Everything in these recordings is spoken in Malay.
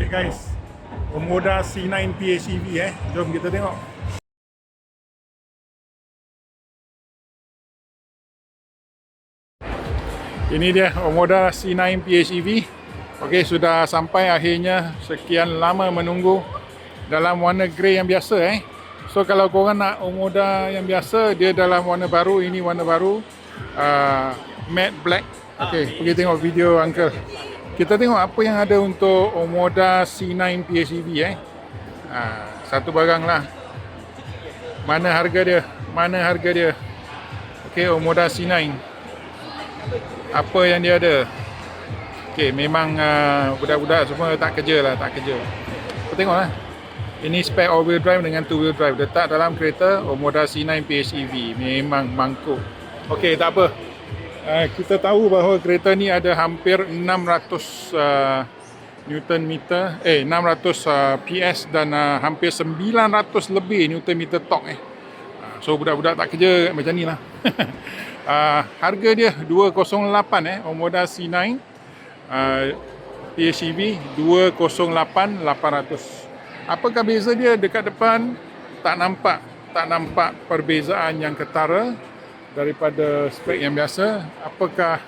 Okay guys, Omoda C9 PHEV jom kita tengok. Ini dia Omoda C9 PHEV. Okey, sudah sampai akhirnya. Sekian lama menunggu dalam warna grey yang biasa So kalau korang nak Omoda yang biasa, dia dalam warna baru. Ini warna baru, matte black. Okey, pergi tengok video uncle. Kita tengok apa yang ada untuk Omoda C9 PHEV satu barang lah. Mana harga dia? Mana harga dia? Okey, Omoda C9. Apa yang dia ada? Okey, memang budak-budak semua tak kerja lah, tak kerja. Kita tengok lah. Ini spek all-wheel drive dengan two-wheel drive. Letak dalam kereta Omoda C9 PHEV. Memang mangkuk. Okey, tak apa. Kita tahu bahawa kereta ni ada hampir 600 Newton meter, 600 PS dan hampir 900 lebih Newton meter torque So budak-budak tak kerja macam ni lah. Harga dia 208 Omoda C9 PHEV 208,800. Apakah beza dia? Dekat depan tak nampak perbezaan yang ketara daripada spek yang biasa. Apakah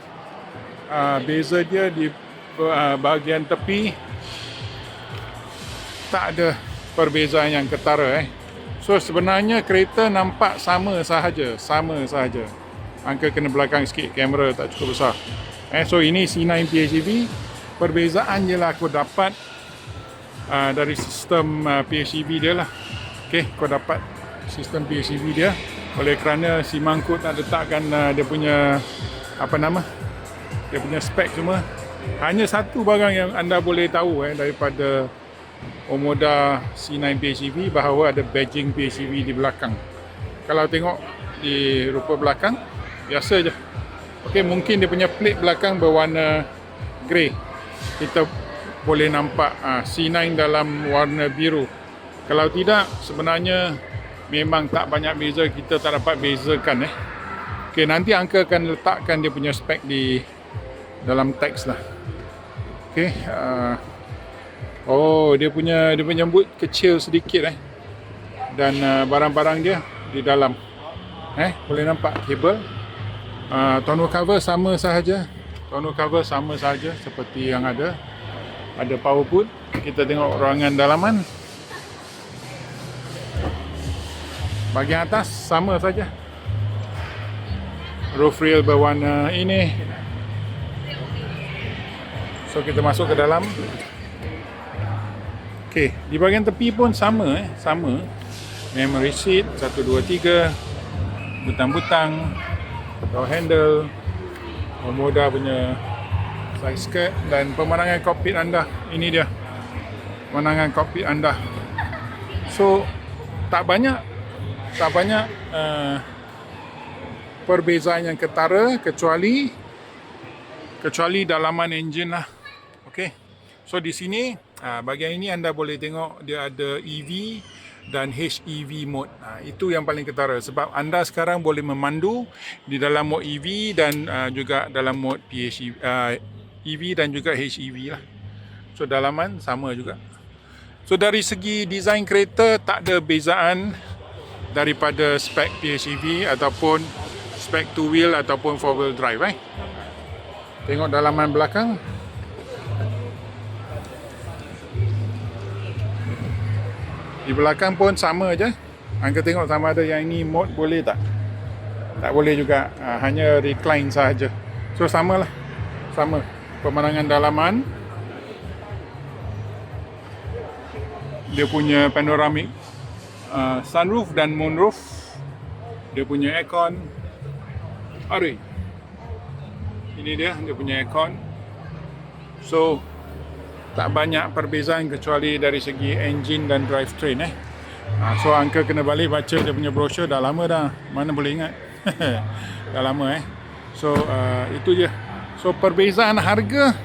beza dia di bahagian tepi? Tak ada perbezaan yang ketara So sebenarnya kereta nampak sama sahaja. Angka kena belakang sikit, kamera tak cukup besar. So ini C9 PHEV. Perbezaan je lah aku dapat dari sistem PHEV dia lah. Okay, kau dapat sistem PHEV dia. Oleh kerana si mangkuk tak letakkan dia punya dia punya spek semua. Hanya satu barang yang anda boleh tahu daripada Omoda C9 PHEV, bahawa ada badging PHEV di belakang. Kalau tengok di rupa belakang, biasa je. Okey, mungkin dia punya plate belakang berwarna grey. Kita boleh nampak C9 dalam warna biru. Kalau tidak, sebenarnya memang tak banyak beza. Kita tak dapat bezakan Okey, nanti Angka akan letakkan dia punya spek di dalam teks lah. Okey, dia punya boot kecil sedikit dan barang-barang dia di dalam. Boleh nampak kabel. Tonneau cover sama sahaja. Seperti yang ada. Ada power boot. Kita tengok ruangan dalaman. Bahagian atas sama saja. Roof rail berwarna ini. So kita masuk ke dalam. Okey, di bahagian tepi pun sama sama. Memory seat 1 2 3. Butang-butang, door handle, Omoda punya side skirt dan pemandangan kokpit anda. Ini dia pemandangan kokpit anda. So tak banyak perbezaan yang ketara kecuali dalaman enjin lah. Okey. So di sini bahagian ini anda boleh tengok dia ada EV dan HEV mode. Itu yang paling ketara sebab anda sekarang boleh memandu di dalam mode EV dan juga dalam mode PHEV, EV dan juga HEV lah. So dalaman sama juga. So dari segi desain kereta tak ada bezaan daripada spek PHEV ataupun spek two wheel ataupun four wheel drive. Tengok dalaman belakang. Di belakang pun sama je. Angka tengok sama ada yang ini mode boleh tak? Tak boleh juga. Hanya recline sahaja. So samalah. Sama. Pemandangan dalaman. Dia punya panoramic sunroof dan moonroof. Dia punya aircon. Aduh. Ini dia punya aircon. So tak banyak perbezaan kecuali dari segi engine dan drivetrain So Angka kena balik baca dia punya brochure. Dah lama dah. Mana boleh ingat. Dah lama So itu je. So perbezaan harga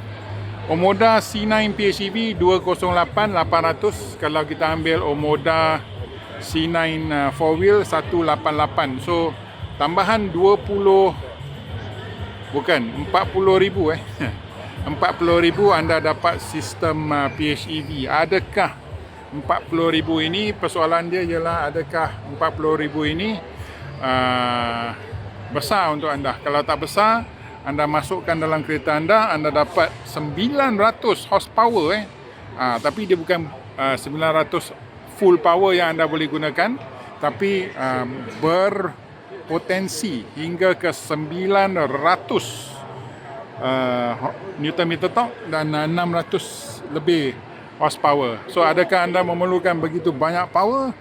Omoda C9 PHEV 208,800. Kalau kita ambil Omoda C9 4 wheel 188. So tambahan 40 bukan 40,000 40,000 anda dapat sistem PHEV. Adakah 40,000 ini, persoalan dia ialah adakah 40,000 ini besar untuk anda? Kalau tak besar, anda masukkan dalam kereta anda dapat 900 horsepower tapi dia bukan 900 full power yang anda boleh gunakan, tapi berpotensi hingga ke 900 Newton meter torque dan 600 lebih horsepower. So adakah anda memerlukan begitu banyak power?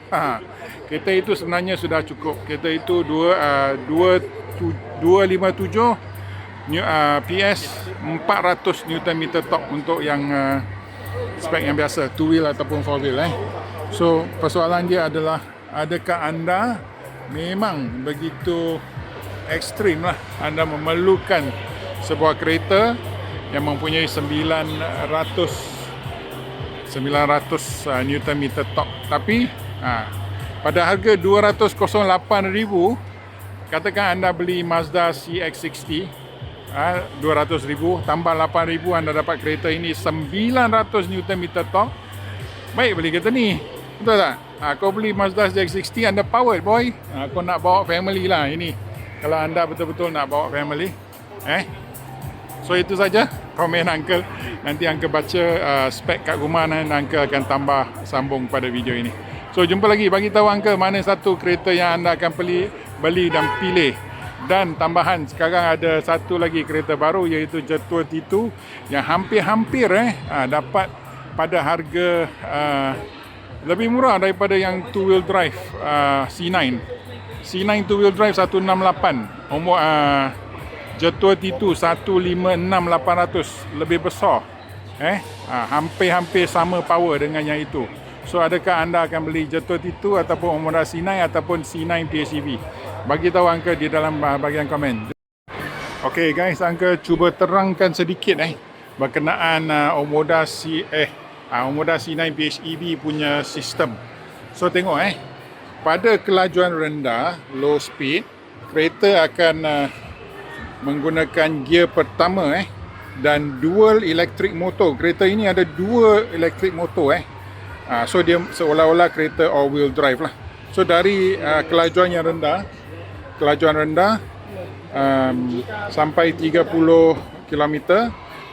Kereta itu sebenarnya sudah cukup. Kereta itu 257 PS, 400 Newton meter torque untuk yang spek yang biasa, 2 wheel ataupun 4 wheel. So persoalan dia adalah adakah anda memang begitu ekstrim lah, anda memerlukan sebuah kereta yang mempunyai 900 Newton meter torque, tapi pada harga 208,000, katakan anda beli Mazda CX-60, 200,000 tambah 8,000, anda dapat kereta ini 900 Newton meter torque. Baik beli kereta ni, betul tak? Kau beli Mazda CX-60, anda powered boy. Kau nak bawa family lah ini, kalau anda betul-betul nak bawa family. So itu saja komen Uncle. Nanti Uncle baca spek kat rumah dan Uncle akan tambah sambung pada video ini. So jumpa lagi, bagi tahu Uncle mana satu kereta yang anda akan beli dan pilih. Dan tambahan, sekarang ada satu lagi kereta baru, iaitu Jetour T2 yang hampir-hampir dapat pada harga lebih murah daripada yang 2 wheel drive C9 2 wheel drive 168, Jetour T2 156,800, lebih besar. Hampir-hampir sama power dengan yang itu. So adakah anda akan beli Jetour T2 ataupun Omoda C9 ataupun C9 PHEV? Bagi tahu Uncle di dalam bahagian komen. Okay guys, Uncle cuba terangkan sedikit berkenaan Omoda C9 PHEV punya sistem. So tengok pada kelajuan rendah, low speed, kereta akan menggunakan gear pertama dan dual electric motor. Kereta ini ada dua electric motor so dia seolah-olah kereta all wheel drive lah. So dari kelajuan rendah sampai 30 km,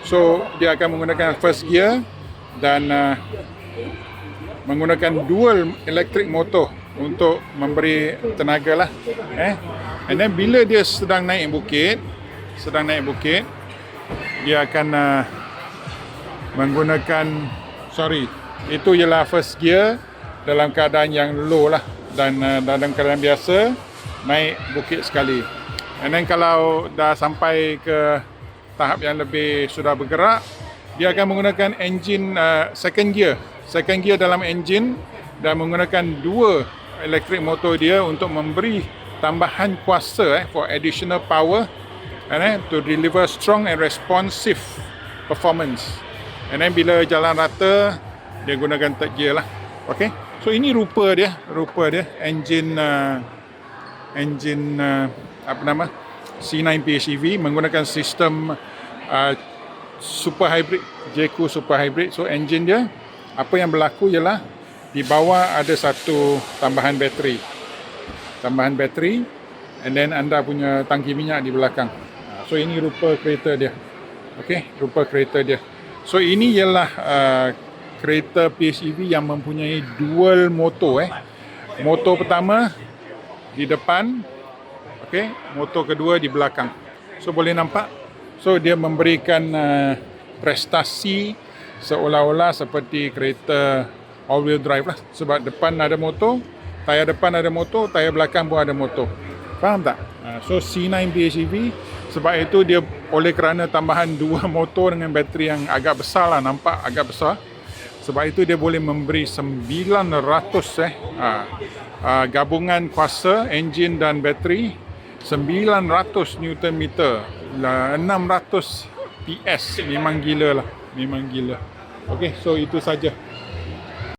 so dia akan menggunakan first gear dan menggunakan dual electric motor untuk memberi tenaga lah. And then bila dia sedang naik bukit, dia akan menggunakan, itu ialah first gear dalam keadaan yang low lah, dan dalam keadaan biasa naik bukit sekali. And then kalau dah sampai ke tahap yang lebih sudah bergerak, dia akan menggunakan engine second gear dalam engine dan menggunakan dua electric motor dia untuk memberi tambahan kuasa for additional power and to deliver strong and responsive performance. And then bila jalan rata, dia gunakan third gear lah. Okay, so ini rupa dia engine C9 PHEV menggunakan sistem super hybrid, Jeko super hybrid. So engine dia, apa yang berlaku ialah di bawah ada satu tambahan bateri, and then anda punya tangki minyak di belakang. So ini rupa kereta dia. Okay, rupa kereta dia. So ini ialah kereta PHEV yang mempunyai dual motor. Motor pertama di depan, okay, motor kedua di belakang. So boleh nampak, so dia memberikan prestasi seolah-olah seperti kereta all wheel drive lah, sebab depan ada motor, tayar depan ada motor, tayar belakang pun ada motor. Faham tak? So C9 PHEV, sebab itu dia oleh kerana tambahan dua motor dengan bateri yang agak besar lah, nampak agak besar, sebab itu dia boleh memberi 900 gabungan kuasa engine dan bateri, 900 Newton meter, 600 PS. Memang gila lah, memang gila. Okay, so itu saja.